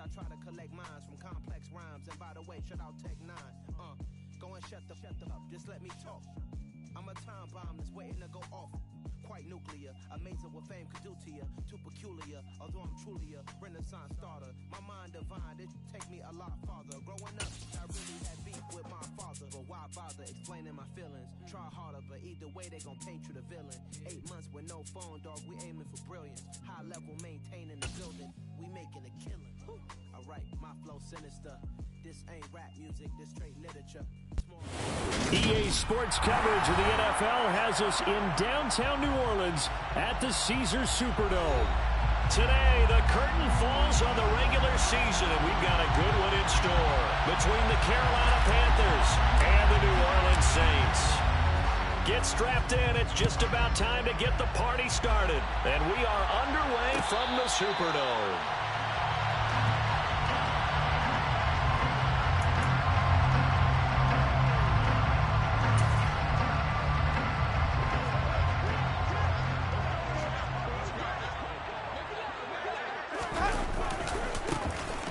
I try to collect minds from complex rhymes. And by the way, shut out Tech 9. Go and shut the up, just let me talk. I'm a time bomb that's waiting to go off. Quite nuclear, amazing what fame could do to you. Too peculiar, although I'm truly a renaissance starter. My mind divine, it take me a lot farther. Growing up, I really had beef with my father. But why bother explaining my feelings? Try harder, but either way they gon' paint you the villain. 8 months with no phone, dog, we aiming for brilliance. High level maintaining the building, we making a killing. Alright, my flow sinister. This ain't rap music, this straight literature. EA Sports coverage of the NFL has us in downtown New Orleans at the Caesars Superdome. Today, the curtain falls on the regular season, and we've got a good one in store between the Carolina Panthers and the New Orleans Saints. Get strapped in. It's just about time to get the party started, and we are underway from the Superdome.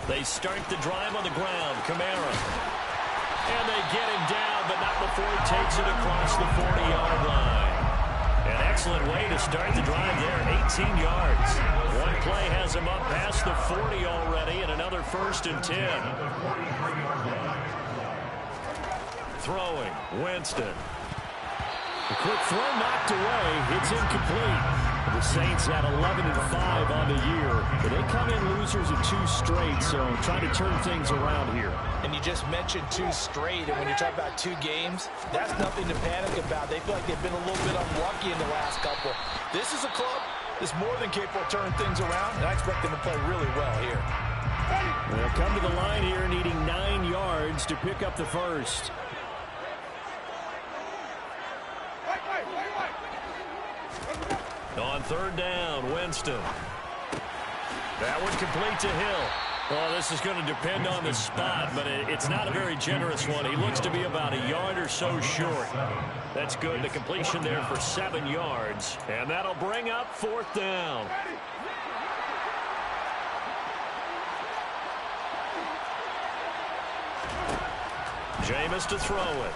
They start the drive on the ground. Kamara. And they get him down, but not before he takes it across the 40-yard line. An excellent way to start the drive there, 18 yards. One play has him up past the 40 already, and another 1st and 10. Throwing, Winston. The quick throw knocked away. It's incomplete. The Saints had 11-5 on the year, but they come in losers in 2 straight, so trying to turn things around here. And you just mentioned 2 straight, and when you're talking about 2 games, that's nothing to panic about. They feel like they've been a little bit unlucky in the last couple. This is a club that's more than capable of turning things around, and I expect them to play really well here. They'll come to the line here needing 9 yards to pick up the first. On 3rd down, Winston. That one complete to Hill. Well, this is going to depend on the spot, but it's not a very generous one. He looks to be about a yard or so short. That's good. The completion there for 7 yards, and that'll bring up 4th down. Jameis to throw it.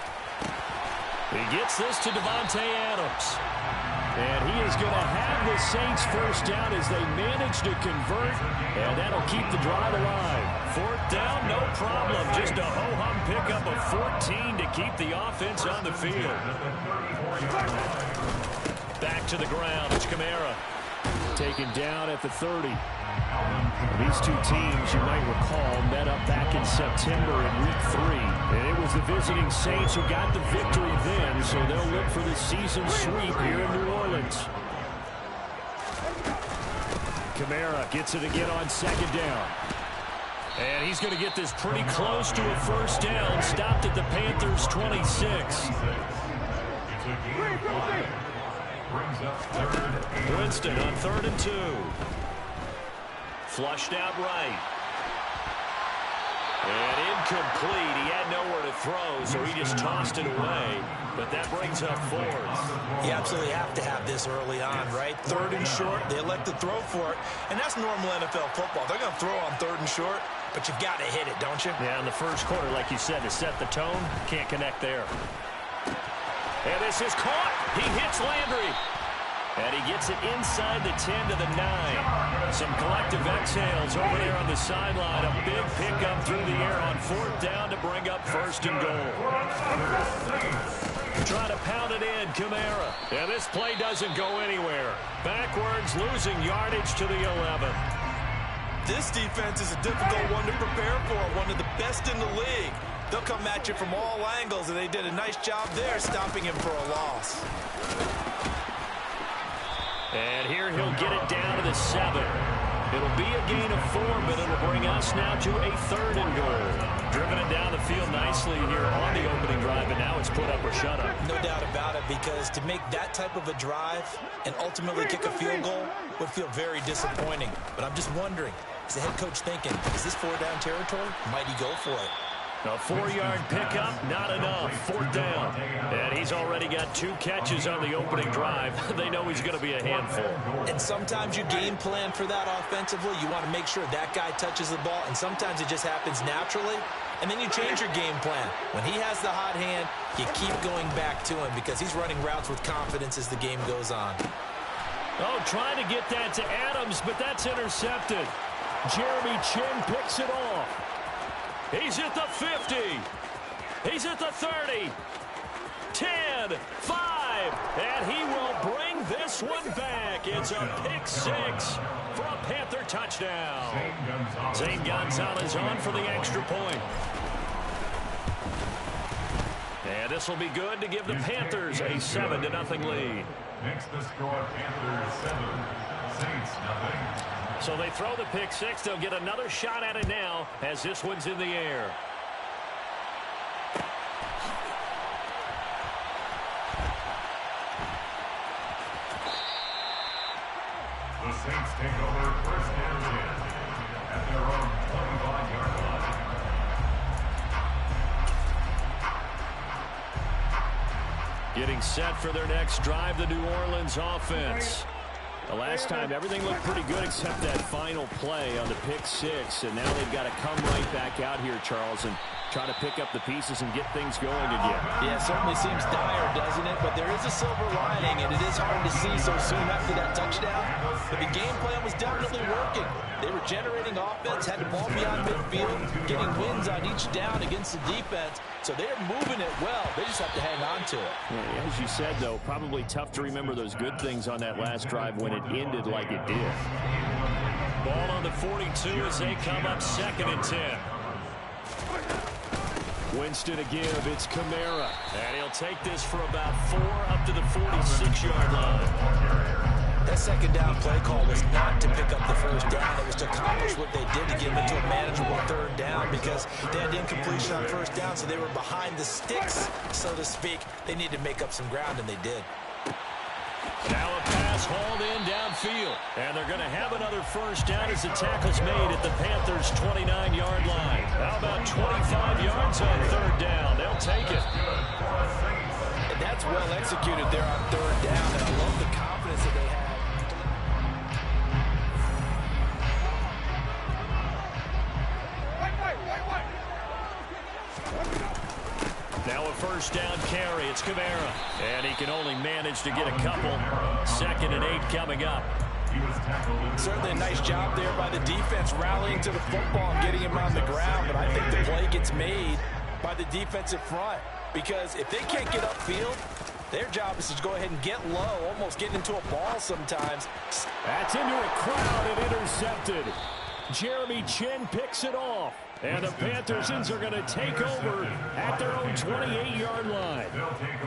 He gets this to Davante Adams. And he is going to have the Saints first down as they manage to convert, and that'll keep the drive alive. 4th down, no problem. Just a ho-hum pickup of 14 to keep the offense on the field. Back to the ground. It's Kamara. Taken down at the 30. These 2 teams, you might recall, met up back in September in Week 3. And it was the visiting Saints who got the victory then, so they'll look for the season sweep here in New Orleans. Kamara gets it again on 2nd down. And he's going to get this pretty close to a first down. Stopped at the Panthers' 26. Winston on 3rd and 2. Flushed out right. And incomplete. He had nowhere to throw, so he just tossed it away. But that brings up 4th. You absolutely have to have this early on, right? 3rd and short, they elect to throw for it. And that's normal NFL football. They're going to throw on 3rd and short, but you've got to hit it, don't you? Yeah, in the first quarter, like you said, to set the tone, can't connect there. And this is caught. He hits Landry. And he gets it inside the 10 to the 9. Some collective exhales over there on the sideline. A big pickup through the air on 4th down to bring up 1st and goal. Try to pound it in, Kamara. And this play doesn't go anywhere. Backwards, losing yardage to the 11. This defense is a difficult one to prepare for. One of the best in the league. They'll come at you from all angles, and they did a nice job there stopping him for a loss. And here he'll get it down to the 7. It'll be a gain of 4, but it'll bring us now to a 3rd and goal. Driven it down the field nicely here on the opening drive, and now it's put up or shut up. No doubt about it, because to make that type of a drive and ultimately kick a field goal would feel very disappointing. But I'm just wondering, is the head coach thinking, is this 4-down territory? Might he go for it? A 4-yard pickup, not enough. 4th down. And he's already got 2 catches on the opening drive. They know he's going to be a handful. And sometimes you game plan for that offensively. You want to make sure that guy touches the ball, and sometimes it just happens naturally. And then you change your game plan. When he has the hot hand, you keep going back to him because he's running routes with confidence as the game goes on. Oh, trying to get that to Adams, but that's intercepted. Jeremy Chinn picks it off. He's at the 50. He's at the 30. 10, 5, and he will bring this one back. It's a pick 6 for a Panther touchdown. Zane Gonzalez on for the extra point. And this will be good to give the Panthers a 7-0 lead. Next the score, Panthers 7, Saints nothing. So they throw the pick 6. They'll get another shot at it now as this one's in the air. The Saints take over 1st and 10 at their own 25-yard line. Getting set for their next drive, the New Orleans offense. The last time, everything looked pretty good except that final play on the pick 6. And now they've got to come right back out here, Charles, and try to pick up the pieces and get things going again. Yeah, it certainly seems dire, doesn't it? But there is a silver lining, and it is hard to see so soon after that touchdown. But the game plan was definitely working. They were generating offense, had the ball beyond midfield, getting wins on each down against the defense. So they're moving it well. They just have to hang on to it. Yeah, as you said, though, probably tough to remember those good things on that last drive when it ended like it did. Ball on the 42 as they come up 2nd and 10. Winston to give. It's Kamara. And he'll take this for about 4 up to the 46-yard line. That 2nd down play call was not to pick up the 1st down. It was to accomplish what they did to get them into a manageable 3rd down because they had incompletion on 1st down, so they were behind the sticks, so to speak. They needed to make up some ground, and they did. Now a pass hauled in downfield. And they're going to have another 1st down as the tackle's made at the Panthers' 29-yard line. How about 25 yards on 3rd down? They'll take it. And that's well executed there on 3rd down, and I love the confidence that they have. Now a 1st down carry. It's Kamara. And he can only manage to get a couple. 2nd and 8 coming up. Certainly a nice job there by the defense rallying to the football and getting him on the ground. But I think the play gets made by the defensive front. Because if they can't get upfield, their job is to go ahead and get low, almost get into a ball sometimes. That's into a crowd and intercepted. Jeremy Chinn picks it off. And the Panthersons are going to take over at their own 28-yard line.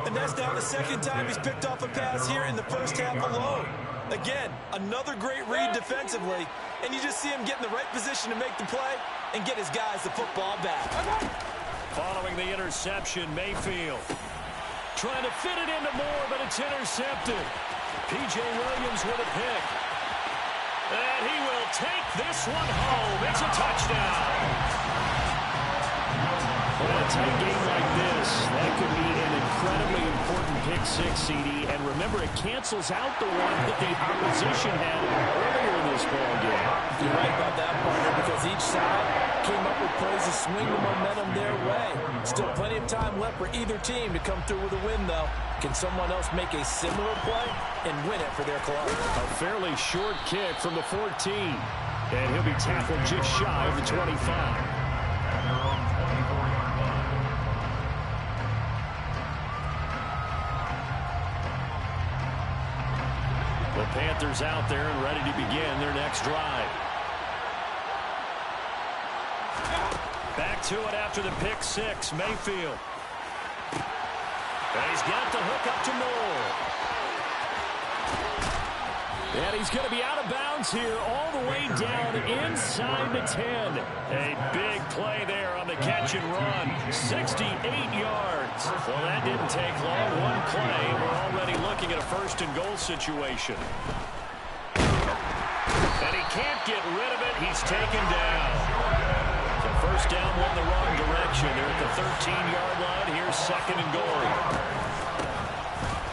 And that's now the 2nd time he's picked off a pass here in the 1st half alone. Again, another great read defensively. And you just see him get in the right position to make the play and get his guys the football back. Following the interception, Mayfield trying to fit it into Moore, but it's intercepted. P.J. Williams with a pick. And he will take this one home. It's a touchdown. In a tight game like this, that could be an incredibly important pick 6, CD. And remember, it cancels out the one that the opposition had earlier in this ball game. You're right about that, partner, because each side came up with plays to swing the momentum their way. Still plenty of time left for either team to come through with a win, though. Can someone else make a similar play and win it for their club? A fairly short kick from the 14. And he'll be tackled just shy of the 25. The Panthers out there and ready to begin their next drive. Back to it after the pick 6, Mayfield. And he's got the hook up to Moore. And he's going to be out of bounds here all the way down inside the 10. A big play there on the catch and run. 68 yards. Well, that didn't take long. One play. We're already looking at a 1st and goal situation. And he can't get rid of it. He's taken down. So first down went the wrong direction. They're at the 13-yard line. Here's second and goal.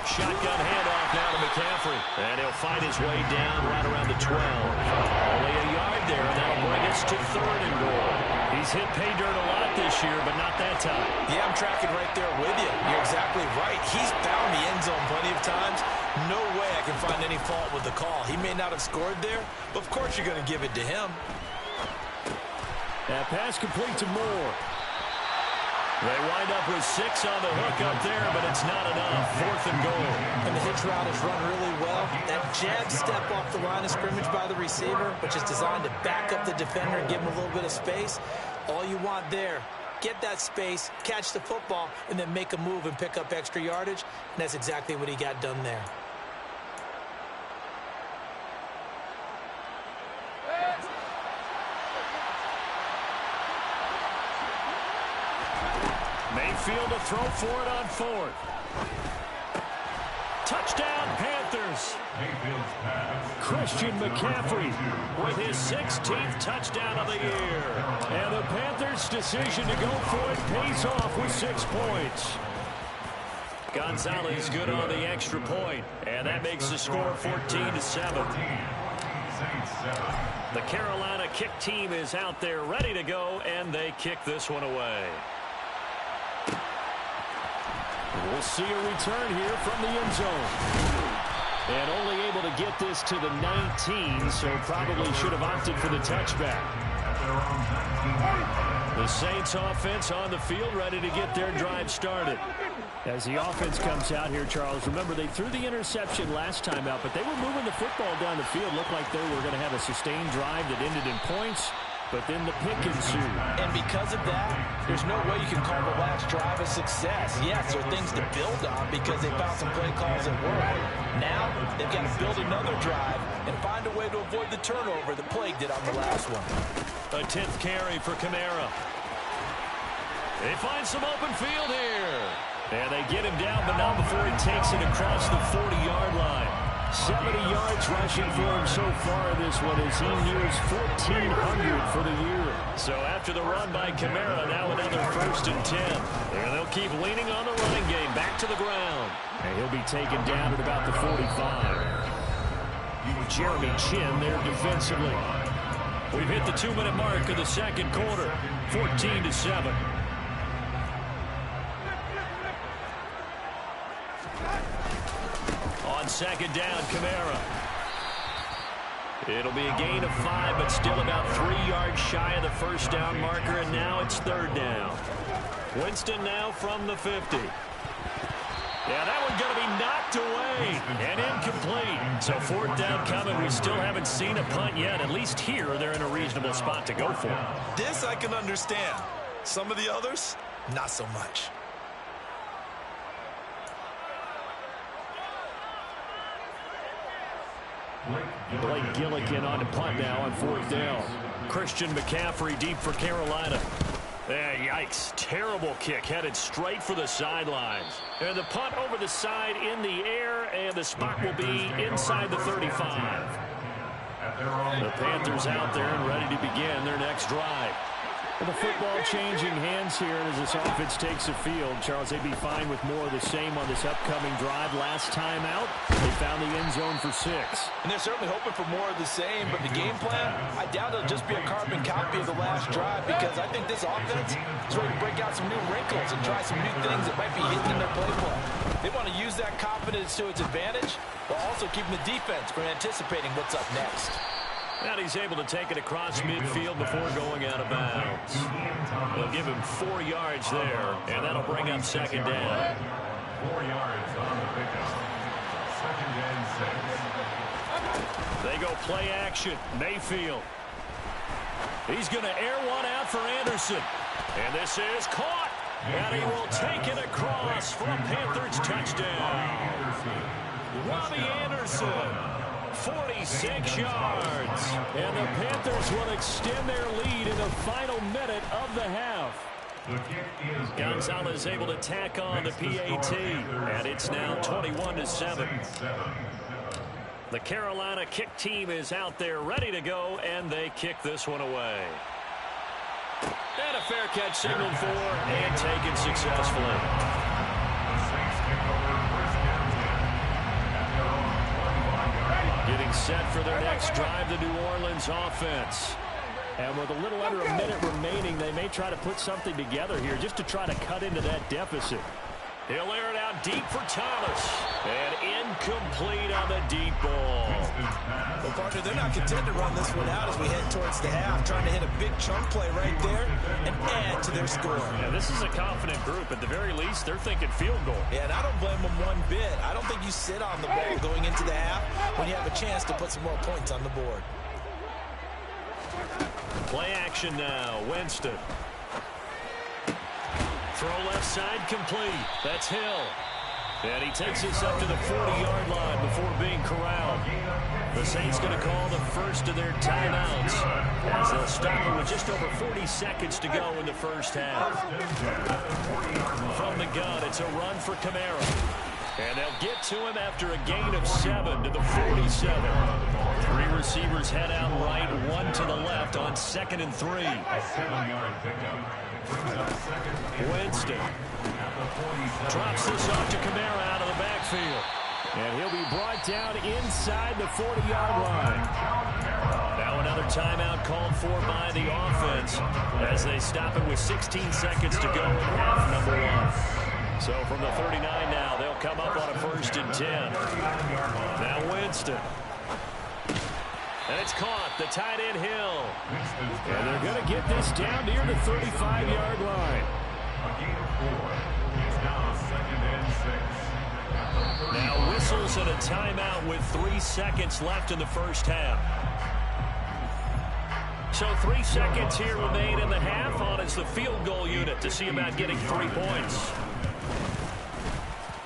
Shotgun handoff now to McCaffrey. And he'll fight his way down right around the 12. Only a yard there, and that'll bring us to third and goal. He's hit pay dirt a lot this year, but not that time. Yeah, I'm tracking right there with you. You're exactly right. He's found the end zone plenty of times. No way I can find any fault with the call. He may not have scored there, but of course you're going to give it to him. That pass complete to Moore. They wind up with 6 on the hook up there, but it's not enough. Fourth and goal. And the hitch route is run really well. That jab step off the line of scrimmage by the receiver, which is designed to back up the defender and give him a little bit of space. All you want there, get that space, catch the football, and then make a move and pick up extra yardage. And that's exactly what he got done there. Mayfield to throw for it on fourth. Touchdown, Panthers. Christian McCaffrey with his 16th touchdown of the year. And the Panthers' decision to go for it pays off with 6 points. Gonzalez good on the extra point, and that makes the score 14-7. The Carolina kick team is out there ready to go, and they kick this one away. We'll see a return here from the end zone. And only able to get this to the 19, so probably should have opted for the touchback. The Saints offense on the field ready to get their drive started. As the offense comes out here, Charles, remember they threw the interception last time out, but they were moving the football down the field. Looked like they were going to have a sustained drive that ended in points. But then the pick ensued. And because of that, there's no way you can call the last drive a success. Yes, there are things to build on because they found some play calls that work. Now, they've got to build another drive and find a way to avoid the turnover that Plague did on the last one. A 10th carry for Kamara. They find some open field here. And they get him down, but not before he takes it across the 40-yard line. 70 yards rushing for him so far in this one as he nears 1,400 for the year. So after the run by Kamara, now another 1st and 10. And they'll keep leaning on the running game back to the ground. And he'll be taken down at about the 45. Jeremy Chin there defensively. We've hit the 2-minute mark of the second quarter, 14-7. On second down, Kamara. It'll be a gain of 5, but still about 3 yards shy of the first down marker, and now it's third down. Winston now from the 50. Yeah, that one's going to be knocked away and incomplete. So fourth down coming. We still haven't seen a punt yet. At least here, they're in a reasonable spot to go for. This I can understand. Some of the others, not so much. Blake Gillikin on the punt now on fourth down. Christian McCaffrey deep for Carolina. Yikes. Terrible kick headed straight for the sidelines. And the punt over the side in the air, and the spot will be inside the 35. The Panthers out there and ready to begin their next drive. Well, the football changing hands here, and as this offense takes the field, Charles, they'd be fine with more of the same on this upcoming drive. Last time out, they found the end zone for 6. And they're certainly hoping for more of the same, but the game plan, I doubt it'll just be a carbon copy of the last drive, because I think this offense is ready to break out some new wrinkles and try some new things that might be hidden in their playbook. They want to use that confidence to its advantage, while also keeping the defense from anticipating what's up next. And he's able to take it across midfield before going out of bounds. They'll give him 4 yards there, and that'll bring up second down. 4 yards on the pickup. Second and 6. They go play action. Mayfield. He's going to air one out for Anderson. And this is caught. And he will take it across for a Panthers touchdown. Robbie Anderson. 46 yards. And the Panthers will extend their lead in the final minute of the half. Gonzalez able to tack on the PAT. And it's now 21-7. The Carolina kick team is out there ready to go, and they kick this one away. And a fair catch signaled for and taken successfully. The Saints take over first and 10 at their own 25-yard line. Getting set for their next drive, the New Orleans offense. And with a little under a minute remaining, they may try to put something together here just to try to cut into that deficit. He'll air it out deep for Thomas. And incomplete on the deep ball. Well, partner, they're not content to run this one out as we head towards the half, trying to hit a big chunk play right there and add to their score. Yeah, this is a confident group. At the very least, they're thinking field goal. Yeah, and I don't blame them one bit. I don't think you sit on the ball going into the half when you have a chance to put some more points on the board. Play action now. Winston. Throw left side complete. That's Hill. And he takes us up to the 40-yard line before being corralled. The Saints going to call the first of their timeouts as they'll stop it with just over 40 seconds to go in the first half. From the gun, it's a run for Kamara. And they'll get to him after a gain of 7 to the 47. 3 receivers head out right, 1 to the left on 2nd and 3. A 7-yard pickup. Winston drops this off to Kamara out of the backfield. And he'll be brought down inside the 40-yard line. Now another timeout called for by the offense as they stop it with 16 seconds to go in half number 1. So from the 39 now, they'll come up on a 1st and 10. Now Winston. And it's caught, the tight end Hill. And they're going to get this down near the 35-yard line. A gain of 4. It's now 2nd and 6. Now whistles and a timeout with 3 seconds left in the first half. So 3 seconds here remain in the half on as the field goal unit to see about getting 3 points.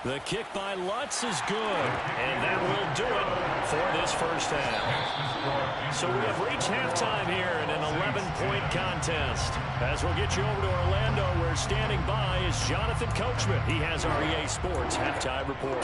The kick by Lutz is good, and that will do it for this first half. So we have reached halftime here in an 11-point contest. As we'll get you over to Orlando, where standing by is Jonathan Coachman. He has our EA Sports halftime report.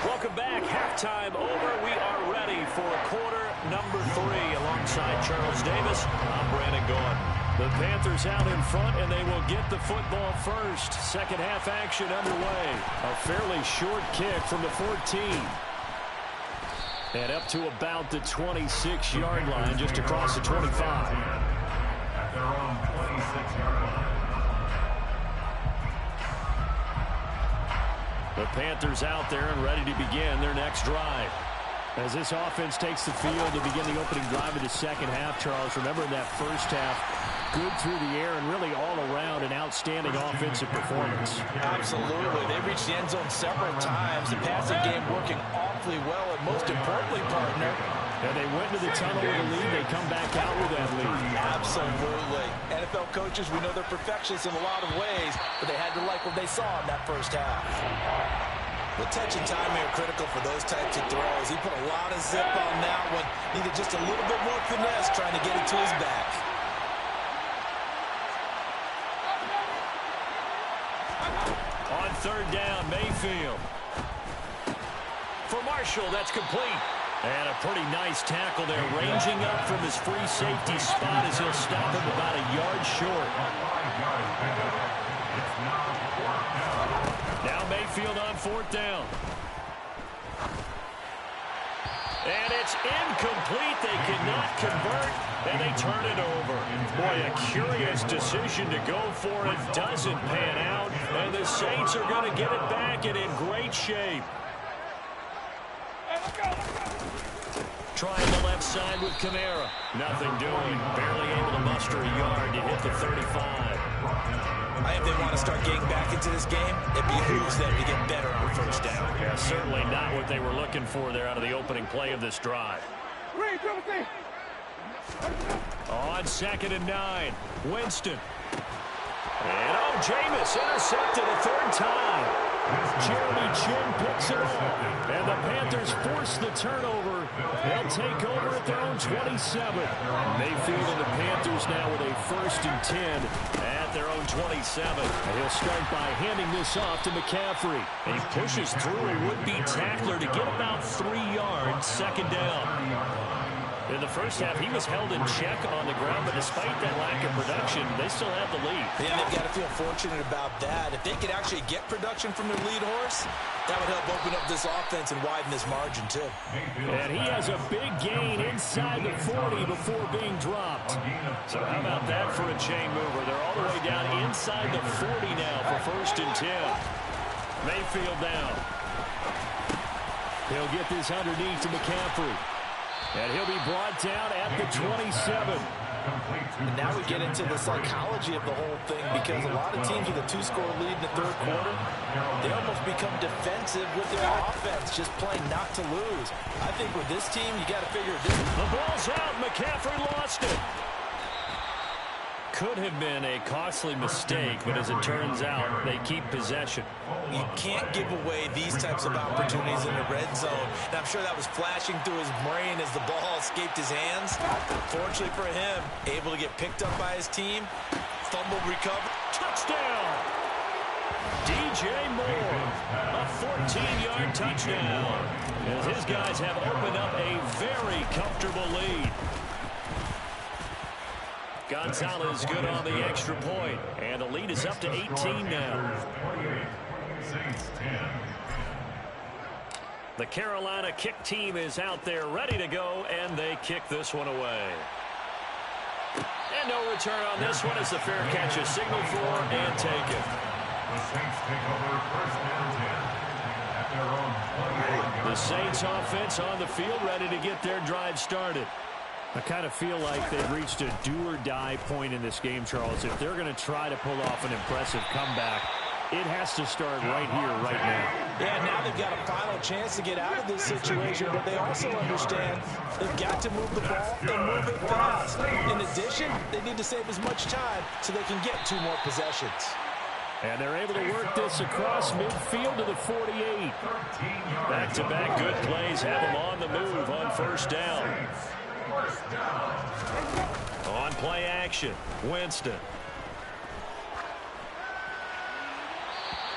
Welcome back. Halftime over. We are ready for quarter number 3. Alongside Charles Davis, I'm Brandon Gaudin. The Panthers out in front, and they will get the football first. Second half action underway. A fairly short kick from the 14. And up to about the 26-yard line, just across the 25. At their own 26-yard line. The Panthers out there and ready to begin their next drive. As this offense takes the field to begin the opening drive of the second half, Charles, remember in that first half, good through the air and really all around an outstanding offensive performance. Absolutely. They reached the end zone several times. The passing game working awfully well, and most importantly, partner, and they went to the tunnel with a lead. They come back out with that lead. Absolutely. NFL coaches, we know they're perfectionists in a lot of ways, but they had to like what they saw in that first half. The touch and time here critical for those types of throws. He put a lot of zip on that one. Needed just a little bit more finesse trying to get it to his back. On third down, Mayfield. For Marshall, that's complete. And a pretty nice tackle there, ranging up from his free safety spot as he'll stop him about a yard short. Now Mayfield on fourth down. And it's incomplete. They cannot convert, and they turn it over. Boy, a curious decision to go for it. Doesn't pan out, and the Saints are going to get it back and in great shape. Trying the left side with Kamara. Nothing doing. Barely able to muster a yard to hit the 35. If they want to start getting back into this game, it behooves them to get better on first down. Yeah, certainly not what they were looking for there out of the opening play of this drive. On 2nd and 9, Winston. And Jameis intercepted a third time. Jeremy Chinn picks it off. And the Panthers force the turnover. They'll take over at their own 27. Mayfield and the Panthers now with a 1st and 10 at their own 27. And he'll start by handing this off to McCaffrey. And he pushes through a would-be tackler to get about 3 yards, 2nd down. In the first half, he was held in check on the ground, but despite that lack of production, they still have the lead. Yeah, they've got to feel fortunate about that. If they could actually get production from their lead horse, that would help open up this offense and widen this margin, too. And he has a big gain inside the 40 before being dropped. So how about that for a chain mover? They're all the way down inside the 40 now for 1st and 10. Mayfield down. He'll get this underneath to McCaffrey. And he'll be brought down at the 27. And now we get into the psychology of the whole thing, because a lot of teams with a 2-score lead in the 3rd quarter, they almost become defensive with their offense, just playing not to lose. I think with this team, you got to figure this. The ball's out. McCaffrey lost it. Could have been a costly mistake, but as it turns out, they keep possession. You can't give away these types of opportunities in the red zone. And I'm sure that was flashing through his brain as the ball escaped his hands. Fortunately for him, able to get picked up by his team. Fumble recovery. Touchdown! DJ Moore, a 14-yard touchdown. As his guys have opened up a very comfortable lead. Gonzalez good on the extra point, and the lead is up to 18 now. The Carolina kick team is out there ready to go, and they kick this one away. And no return on this one as the fair catch is signaled for and taken. The Saints take over 1st and 10 at their own 21. The Saints offense on the field ready to get their drive started. I kind of feel like they've reached a do-or-die point in this game, Charles. If they're going to try to pull off an impressive comeback, it has to start right here, right now. Yeah, now they've got a final chance to get out of this situation, but they also understand they've got to move the ball and move it fast. In addition, they need to save as much time so they can get 2 more possessions. And they're able to work this across midfield to the 48. Back-to-back good plays have them on the move on 1st down. On play action, Winston.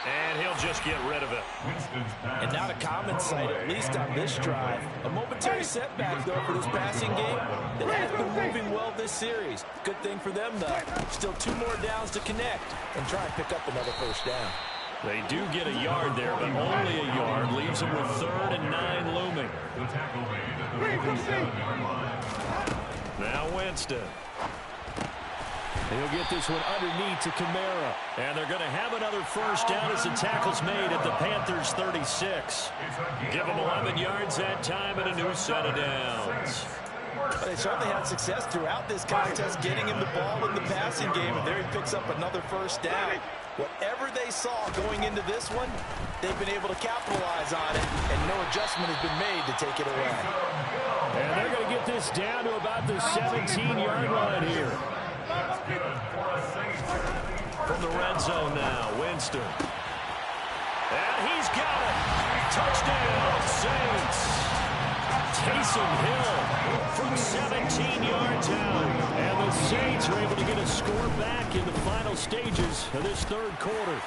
And he'll just get rid of it. And not a common sight, at least on this drive. A momentary setback, though, for this passing game. It has been moving well this series. Good thing for them, though. Still 2 more downs to connect and try and pick up another 1st down. They do get a yard there, but only a yard. Leaves them with 3rd and 9 looming. The tackle made at the 47-yard line. Now Winston. He'll get this one underneath to Kamara. And they're going to have another 1st down as the tackle's made at the Panthers' 36. Give them 11 yards that time and a new set of downs. They certainly had success throughout this contest getting him the ball in the passing game, and there he picks up another 1st down. Whatever they saw going into this one, they've been able to capitalize on it, and no adjustment has been made to take it away. And they're going to get this down to about the 17-yard line here. From the red zone now, Winston. And he's got it. Touchdown, Saints. Taysom Hill from 17 yards out. And the Saints are able to get a score back in the final stages of this 3rd quarter.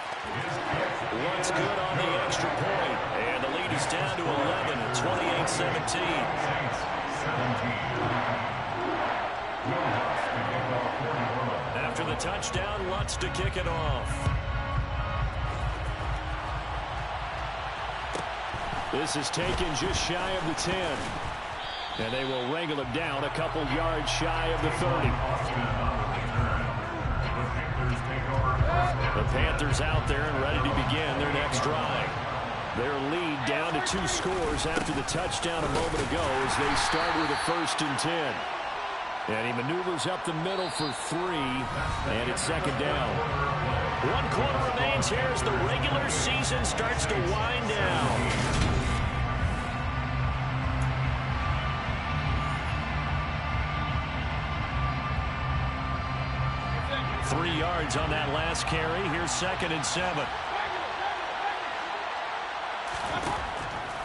What's good on the extra point. And the lead is down to 11 at 28-17. After the touchdown, Lutz to kick it off. This is taken just shy of the 10. And they will wrangle him down a couple yards shy of the 30. The Panthers out there and ready to begin their next drive. Their lead down to 2 scores after the touchdown a moment ago as they start with a 1st and 10. And he maneuvers up the middle for 3, and it's 2nd down. 1 quarter remains here as the regular season starts to wind down. 3 yards on that last carry. Here's 2nd and 7.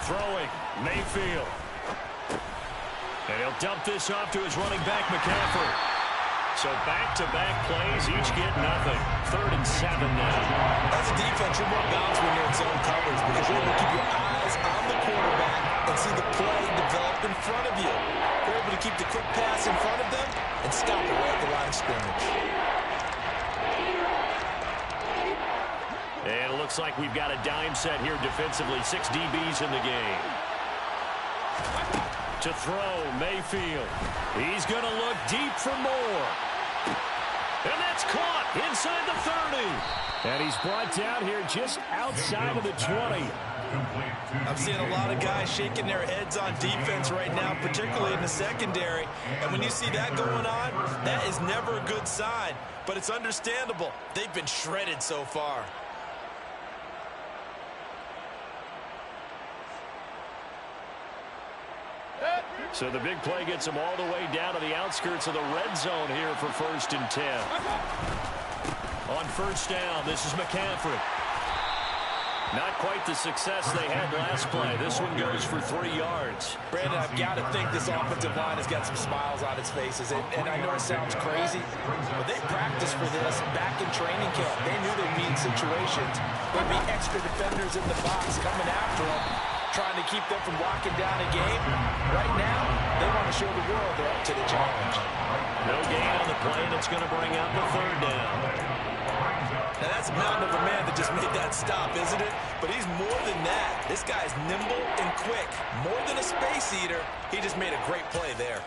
Throwing, Mayfield. And he'll dump this off to his running back, McCaffrey. So back-to-back plays, each get nothing. 3rd and 7 now. As a defense, you're more balanced when you're in zone coverage because you're able to keep your eyes on the quarterback and see the play develop in front of you. You're able to keep the quick pass in front of them and stop it right at the line of scrimmage. And it looks like we've got a dime set here defensively. 6 DBs in the game. To throw, Mayfield. He's going to look deep for more. And that's caught inside the 30. And he's brought down here just outside of the 20. I'm seeing a lot of guys shaking their heads on defense right now, particularly in the secondary. And when you see that going on, that is never a good sign. But it's understandable. They've been shredded so far. So the big play gets him all the way down to the outskirts of the red zone here for 1st and 10. On 1st down, this is McCaffrey. Not quite the success they had last play. This one goes for 3 yards. Brandon, I've got to think this offensive line has got some smiles on its faces. And I know it sounds crazy, but they practiced for this back in training camp. They knew they'd be in situations. There'd be extra defenders in the box coming after them, trying to keep them from locking down a game. Right now, they want to show the world they're up to the challenge. No gain on the play, and it's going to bring up the 3rd down. Now, that's a mountain of a man that just made that stop, isn't it? But he's more than that. This guy's nimble and quick. More than a space eater, he just made a great play there.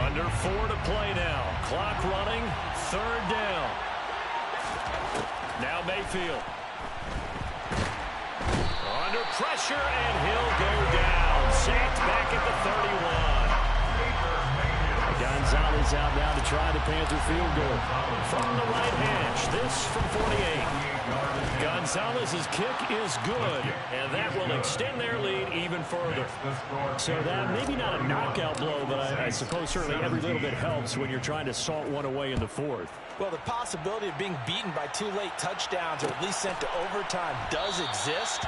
Under 4 to play now. Clock running. 3rd down. Now Mayfield. Under pressure, and he'll go down. Sacked back at the 31. Gonzalez out now to try the Panther field goal. From the right hash. This from 48. Gonzalez's kick is good, and that will extend their lead even further. So that maybe not a knockout blow, but I suppose certainly every little bit helps when you're trying to salt one away in the 4th. Well, the possibility of being beaten by 2 late touchdowns or at least sent to overtime does exist.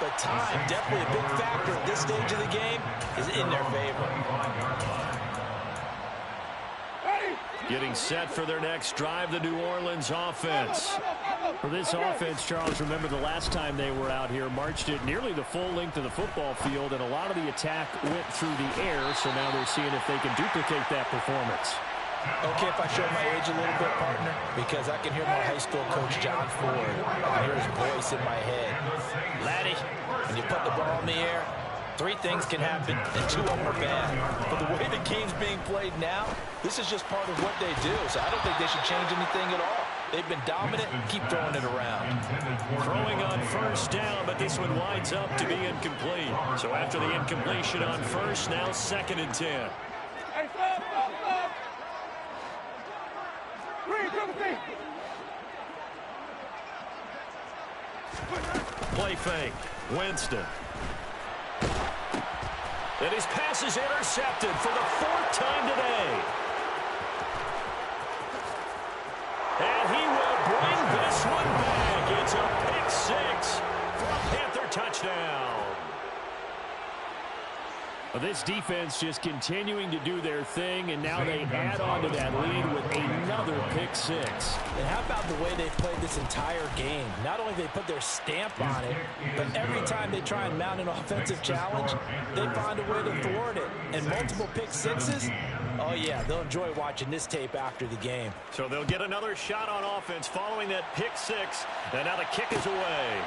But time, definitely a big factor at this stage of the game, is in their favor. Getting set for their next drive, the New Orleans offense. For this offense, Charles, remember the last time they were out here, marched it nearly the full length of the football field, and a lot of the attack went through the air, so now they're seeing if they can duplicate that performance. Okay, if I show my age a little bit, partner, because I can hear my high school coach, John Ford. I hear his voice in my head. Laddie, when you put the ball in the air, 3 things can happen, and 2 of them are bad. But the way the game's being played now, this is just part of what they do, so I don't think they should change anything at all. They've been dominant. Keep throwing it around. Throwing on 1st down, but this one winds up to be incomplete. So after the incompletion on 1st, now 2nd and 10. Play fake. Winston. And his pass is intercepted for the 4th time today. And he will bring this one back. It's a pick 6 for a Panther touchdown. Well, this defense just continuing to do their thing, and now they add on to that lead with another pick 6. And how about the way they played this entire game? Not only they put their stamp on it, but every time they try and mount an offensive challenge, they find a way to thwart it. And multiple pick 6s, oh yeah, they'll enjoy watching this tape after the game. So they'll get another shot on offense following that pick 6, and now the kick is away.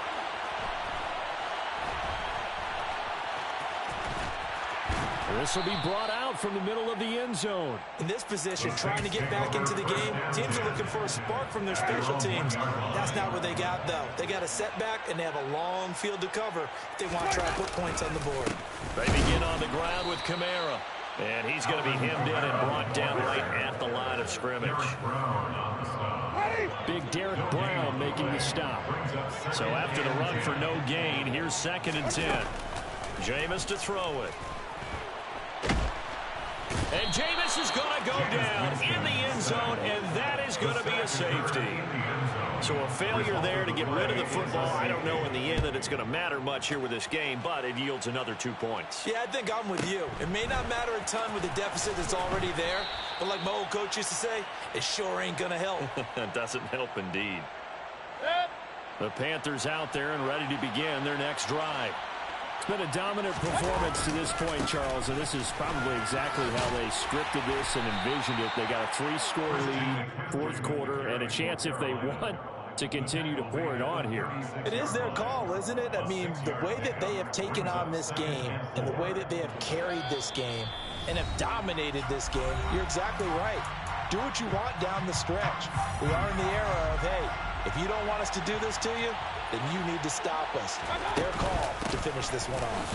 This will be brought out from the middle of the end zone. In this position, trying to get back into the game, teams are looking for a spark from their special teams. That's not what they got, though. They got a setback, and they have a long field to cover if they want to try to put points on the board. They begin on the ground with Kamara. And he's going to be hemmed in and brought down right at the line of scrimmage. Big Derek Brown making the stop. So after the run for no gain, here's 2nd and 10. Jameis to throw it. And Jameis is going to go down in the end zone, and that is going to be a safety. So a failure there to get rid of the football. I don't know in the end that it's going to matter much here with this game, but it yields another 2 points. Yeah, I think I'm with you. It may not matter a ton with the deficit that's already there, but like my old coach used to say, it sure ain't going to help. It doesn't help indeed. The Panthers out there and ready to begin their next drive. It's been a dominant performance to this point, Charles, and this is probably exactly how they scripted this and envisioned it. They got a 3-score lead, fourth quarter, and a chance if they want to continue to pour it on here. It is their call, isn't it? I mean, the way that they have taken on this game and the way that they have carried this game and have dominated this game, you're exactly right. Do what you want down the stretch. We are in the era of, hey, if you don't want us to do this to you, then you need to stop us. Their call to finish this one off.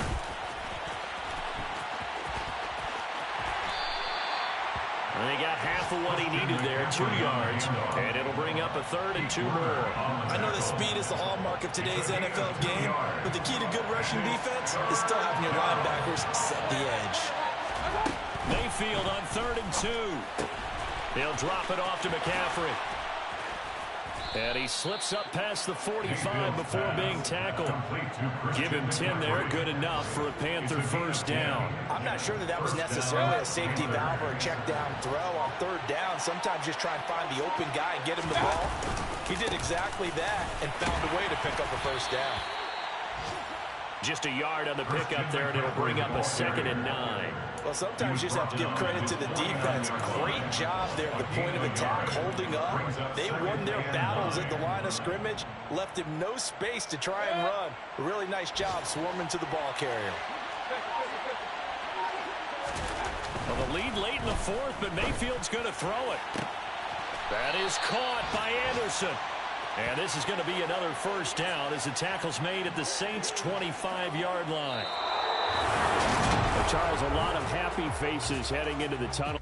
And they got half of what he needed there, 2 yards, and it'll bring up a 3rd and 2 more. I know that speed is the hallmark of today's NFL game, but the key to good rushing defense is still having your linebackers set the edge. Mayfield on 3rd and 2. They'll drop it off to McCaffrey. And he slips up past the 45 before being tackled. Give him 10 there, good enough for a Panther first down. I'm not sure that was necessarily a safety valve or a check down throw on 3rd down. Sometimes just try and find the open guy and get him the ball. He did exactly that and found a way to pick up a first down. Just a yard on the pickup there, and it'll bring up a 2nd and 9. Well, sometimes you just have to give credit to the defense. Great job there at the point of attack, holding up. They won their battles at the line of scrimmage, left him no space to try and run. A really nice job swarming to the ball carrier. Well, the lead late in the 4th, but Mayfield's going to throw it. That is caught by Anderson. And this is going to be another first down as the tackle's made at the Saints' 25-yard line. Well, Charles, a lot of happy faces heading into the tunnel.